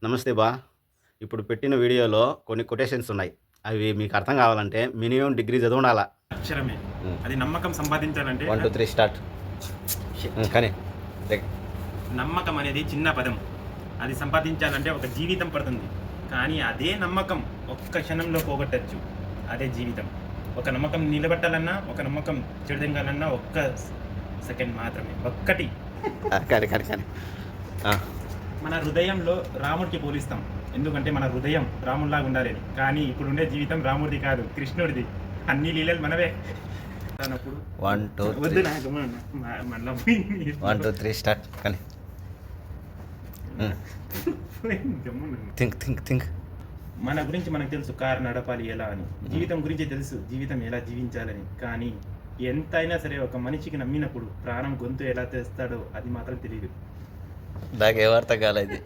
నమస్తే బా. ఇప్పుడు పెట్టిన వీడియోలో కొన్ని కొటేషన్స్ ఉన్నాయి. అవి మీకు అర్థం కావాలంటే మినిమమ్ డిగ్రీ చదివుండాల. అక్షరమే. హ్మ్. అది నమ్మకం సంపాదించాలంటే 1, 2, 3 స్టార్ట్. కానీ నమ్మకం అనేది చిన్న పదం. అది సంపాదించాలంటే ఒక జీవితం పడుతుంది. కానీ అదే నమ్మకం ఒక్క క్షణంలో పోగొట్టచ్చు. అదే జీవితం. ఒక నమ్మకం నిలబెట్టాలన్నా, ఒక నమ్మకం చెడుదెంగాలన్నా ఒక్క సెకండ్ మాత్రమే. ఒక్కటి. కానీ మన హృదయంలో రాముడికి పోలిస్తాం. ఎందుకంటే మన హృదయం రాముడిలాగా ఉండాలి. కానీ ఇప్పుడుండే జీవితం రాముడిది కాదు, కృష్ణుడిది. అన్ని లీలలు మనవే. అప్పుడు 1, 2, 3 వద్దు నాకు మళ్ళీ 1, 2, 3 స్టార్ట్. కానీ థింక్. మన గురించి మనకు తెలుసు కారు నడపాలి ఎలా అని. జీవితం గురించి తెలుసు జీవితం ఎలా జీవించాలని. కానీ ఎంతైనా సరే ఒక మనిషికి నమ్మినప్పుడు ప్రాణం గొంతు ఎలా తెస్తాడో అది మాత్రం తెలియదు. నాకు ఏం అర్థం కాలేదు.